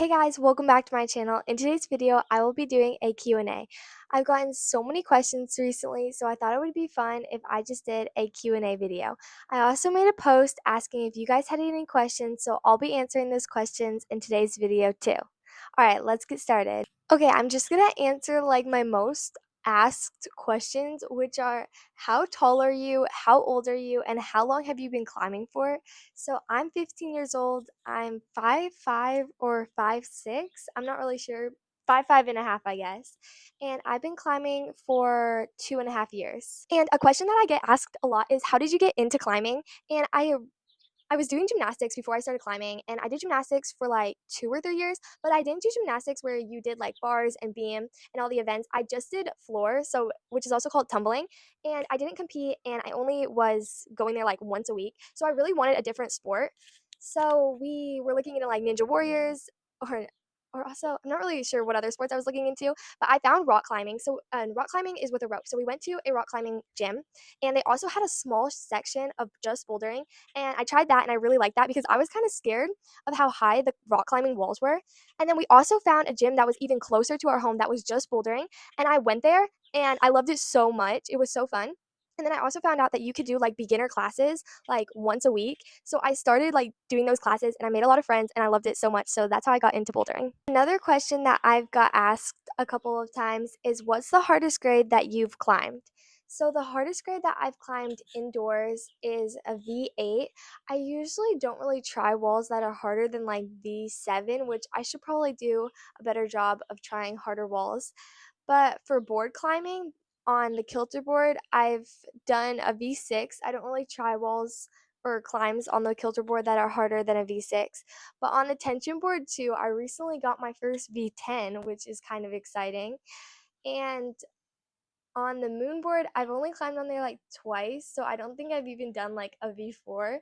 Hey guys, welcome back to my channel. In today's video, I will be doing a Q&A. I've gotten so many questions recently, so I thought it would be fun if I just did a Q&A video. I also made a post asking if you guys had any questions, so I'll be answering those questions in today's video too. Alright, let's get started. Okay, I'm just gonna answer like my most asked questions, which are how tall are you, how old are you, and how long have you been climbing for? So I'm 15 years old. I'm 5'5" or 5'6". I'm not really sure. 5'5.5", I guess. And I've been climbing for 2.5 years. And a question that I get asked a lot is, how did you get into climbing? And I was doing gymnastics before I started climbing, and I did gymnastics for like 2 or 3 years, but I didn't do gymnastics where you did like bars and beam and all the events. I just did floor, so which is also called tumbling, and I didn't compete, and I only was going there like once a week. So I really wanted a different sport. So we were looking into like Ninja Warriors or also I'm not really sure what other sports I was looking into, but I found rock climbing. So rock climbing is with a rope. So we went to a rock climbing gym, and they also had a small section of just bouldering, and I tried that and I really liked that because I was kind of scared of how high the rock climbing walls were. And then we also found a gym that was even closer to our home that was just bouldering, and I went there and I loved it so much. It was so fun. And then I also found out that you could do like beginner classes like once a week. So I started like doing those classes and I made a lot of friends and I loved it so much. So that's how I got into bouldering. Another question that I've got asked a couple of times is, what's the hardest grade that you've climbed? So the hardest grade that I've climbed indoors is a V8. I usually don't really try walls that are harder than like V7, which I should probably do a better job of trying harder walls. But for board climbing on the kilter board, I've done a V6. I don't really try walls or climbs on the kilter board that are harder than a V6. But on the tension board too, I recently got my first V10, which is kind of exciting. And on the moon board, I've only climbed on there like twice, so I don't think I've even done like a V4.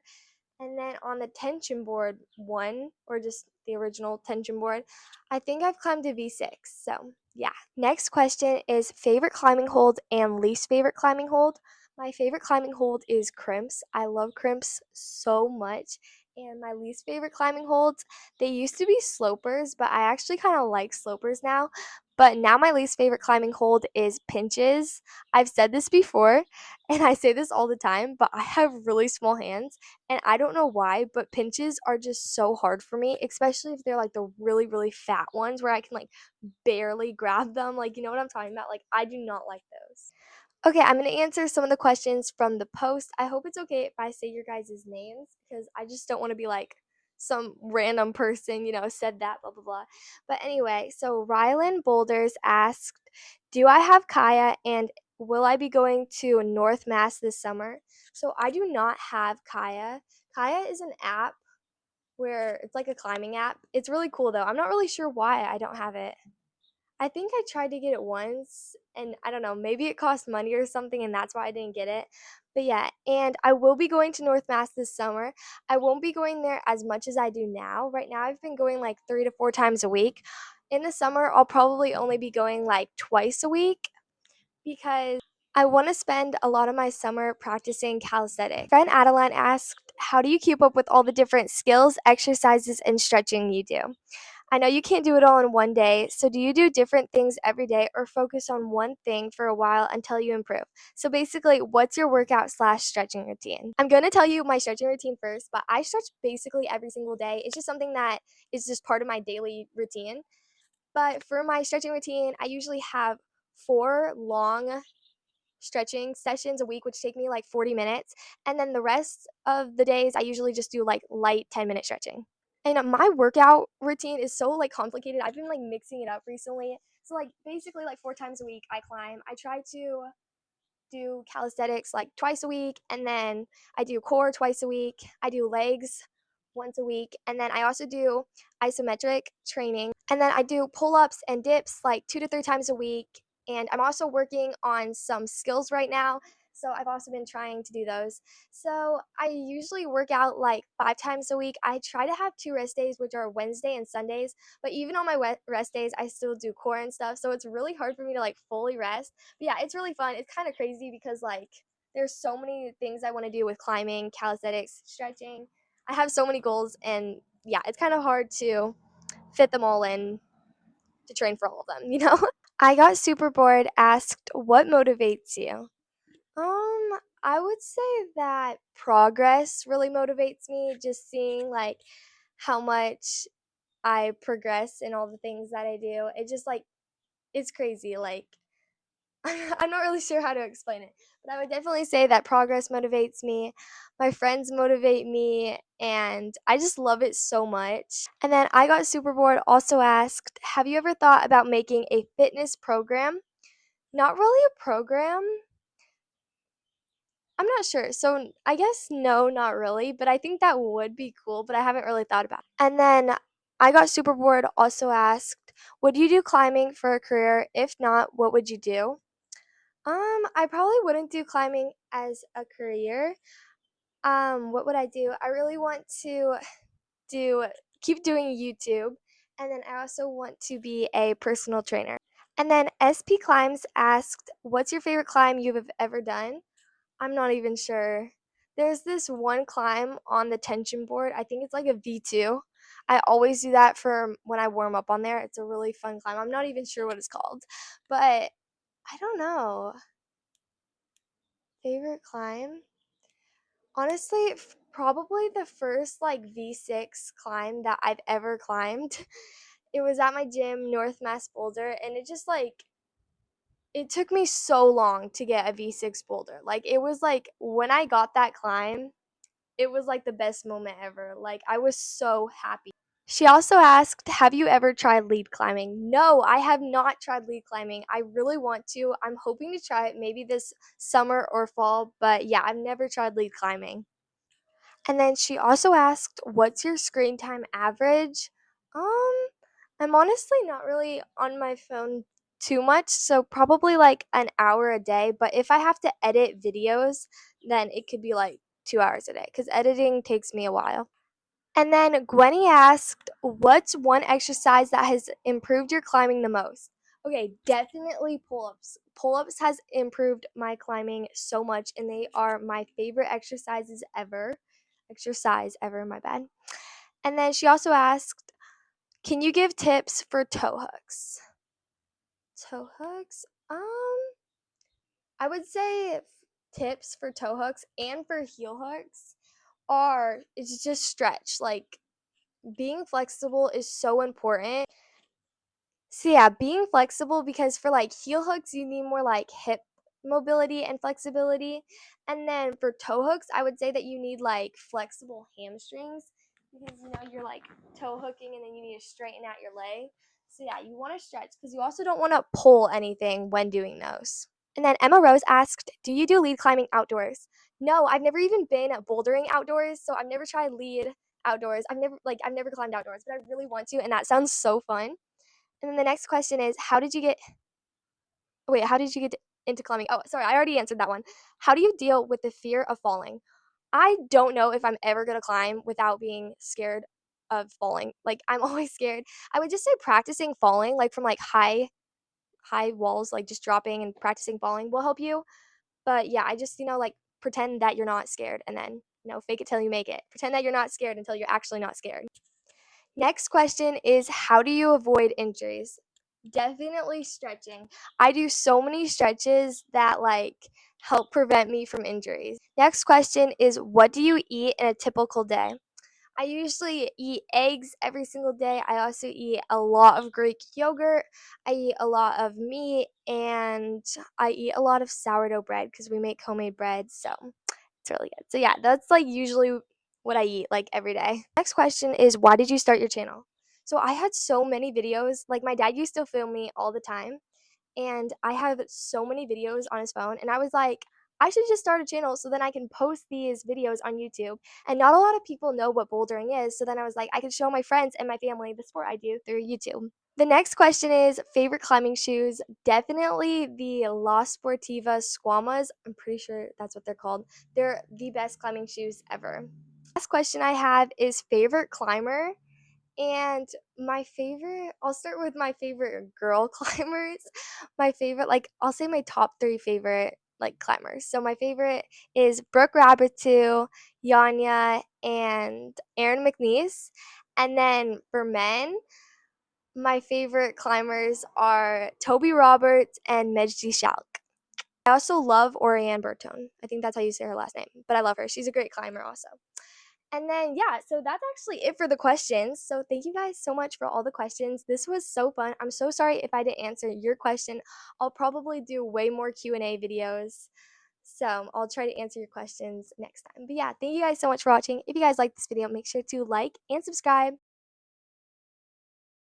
And then on the tension board one, or just the original tension board, I think I've climbed a V6. So yeah. Next question is favorite climbing hold and least favorite climbing hold. My favorite climbing hold is crimps. I love crimps so much. And my least favorite climbing holds, they used to be slopers, but I actually kind of like slopers now. But now my least favorite climbing hold is pinches. I've said this before, and I say this all the time, but I have really small hands, and I don't know why, but pinches are just so hard for me, especially if they're like the really, really fat ones where I can like barely grab them. Like, you know what I'm talking about? Like, I do not like those. Okay, I'm going to answer some of the questions from the post. I hope it's okay if I say your guys' names because I just don't want to be like some random person, said that, blah, blah, blah. But anyway, so Rylan Boulders asked, do I have Kaya and will I be going to North Mass this summer? So I do not have Kaya. Kaya is an app where it's like a climbing app. It's really cool though. I'm not really sure why I don't have it. I think I tried to get it once, and I don't know, maybe it cost money or something, and that's why I didn't get it. But yeah, and I will be going to North Mass this summer. I won't be going there as much as I do now. Right now, I've been going like 3 to 4 times a week. In the summer, I'll probably only be going like twice a week because I want to spend a lot of my summer practicing calisthenics. Friend Adeline asked, how do you keep up with all the different skills, exercises, and stretching you do? I know you can't do it all in one day, so do you do different things every day or focus on one thing for a while until you improve? So basically, what's your workout/stretching routine? I'm going to tell you my stretching routine first, but I stretch basically every single day. It's just something that is just part of my daily routine. But for my stretching routine, I usually have 4 long stretching sessions a week, which take me like 40 minutes. And then the rest of the days, I usually just do like light 10-minute stretching. And my workout routine is so like complicated. I've been like mixing it up recently. So like basically like 4 times a week I climb. I try to do calisthenics like twice a week, and then I do core twice a week. I do legs once a week, and then I also do isometric training. And then I do pull-ups and dips like 2 to 3 times a week. And I'm also working on some skills right now, so I've also been trying to do those. So I usually work out like 5 times a week. I try to have 2 rest days, which are Wednesday and Sundays, but even on my rest days, I still do core and stuff. So it's really hard for me to like fully rest. But yeah, it's really fun. It's kind of crazy because like there's so many things I want to do with climbing, calisthenics, stretching. I have so many goals, and yeah, it's kind of hard to fit them all in to train for all of them, you know? I got super bored, asked, what motivates you? I would say that progress really motivates me, just seeing like how much I progress in all the things that I do. It just like it's crazy. Like I'm not really sure how to explain it, but I would definitely say that progress motivates me. My friends motivate me, and I just love it so much. And then I got super bored also asked, have you ever thought about making a fitness program? Not really a program. I'm not sure. So I guess no, not really, but I think that would be cool, but I haven't really thought about it. And then I got super bored also asked, would you do climbing for a career? If not, what would you do? I probably wouldn't do climbing as a career. What would I do? I really want to do keep doing YouTube, and then I also want to be a personal trainer. And then SP Climbs asked, "What's your favorite climb you have ever done?" I'm not even sure. There's this one climb on the tension board. I think it's like a V2. I always do that for when I warm up on there. It's a really fun climb. I'm not even sure what it's called, but I don't know. Favorite climb? Honestly, probably the first like V6 climb that I've ever climbed. It was at my gym, North Mass Boulder, and it just like it took me so long to get a V6 boulder. Like it was like when I got that climb, it was like the best moment ever. Like I was so happy. She also asked, have you ever tried lead climbing? No, I have not tried lead climbing. I really want to. I'm hoping to try it maybe this summer or fall, but yeah, I've never tried lead climbing. And then she also asked, what's your screen time average? Um, I'm honestly not really on my phone too much, so probably like an hour a day. But if I have to edit videos, then it could be like 2 hours a day because editing takes me a while. And then Gwenny asked, what's one exercise that has improved your climbing the most? Okay, definitely pull ups. Pull ups has improved my climbing so much, and they are my favorite exercises ever. Exercise ever, my bad. And then she also asked, can you give tips for toe hooks? Toe hooks? I would say tips for toe hooks and for heel hooks are it's just stretch. Like being flexible is so important. So yeah, being flexible because for like heel hooks you need more like hip mobility and flexibility. And then for toe hooks, I would say that you need like flexible hamstrings because you know you're like toe hooking and then you need to straighten out your leg. So yeah, you want to stretch because you also don't want to pull anything when doing those. And then Emma Rose asked, do you do lead climbing outdoors? No, I've never even been bouldering outdoors, so I've never tried lead outdoors. I've never climbed outdoors, but I really want to, and that sounds so fun. And then the next question is, how did you get into climbing? Oh, sorry, I already answered that one. How do you deal with the fear of falling? I don't know if I'm ever gonna climb without being scared of falling. Like I'm always scared. I would just say practicing falling, like from like high walls, like just dropping and practicing falling will help you. But yeah, I just, like pretend that you're not scared and then, fake it till you make it. Pretend that you're not scared until you're actually not scared. Next question is, how do you avoid injuries? Definitely stretching. I do so many stretches that like help prevent me from injuries. Next question is, what do you eat in a typical day? I usually eat eggs every single day. I also eat a lot of Greek yogurt. I eat a lot of meat and I eat a lot of sourdough bread because we make homemade bread. So it's really good. So yeah, that's like usually what I eat like every day. Next question is, why did you start your channel? So I had so many videos. Like my dad used to film me all the time, and I have so many videos on his phone, and I was like, I should just start a channel so then I can post these videos on YouTube. And not a lot of people know what bouldering is, so then I was like, I could show my friends and my family the sport I do through YouTube. The next question is, favorite climbing shoes? Definitely the La Sportiva Squamas. I'm pretty sure that's what they're called. They're the best climbing shoes ever. Last question I have is favorite climber. And I'll start with my favorite girl climbers. My favorite, like, I'll say my top three favorite, like, climbers. So my favorite is Brooke Rabbitoo, Yanya, and Erin McNeese. And then for men, My favorite climbers are Toby Roberts and Mejdi Shalk. I also love Oriane Bertone. I think that's how you say her last name, but I love her. She's a great climber also. And then, yeah, so that's actually it for the questions. So thank you guys so much for all the questions. This was so fun. I'm so sorry if I didn't answer your question. I'll probably do way more Q&A videos. So I'll try to answer your questions next time. But yeah, thank you guys so much for watching. If you guys like this video, make sure to like and subscribe.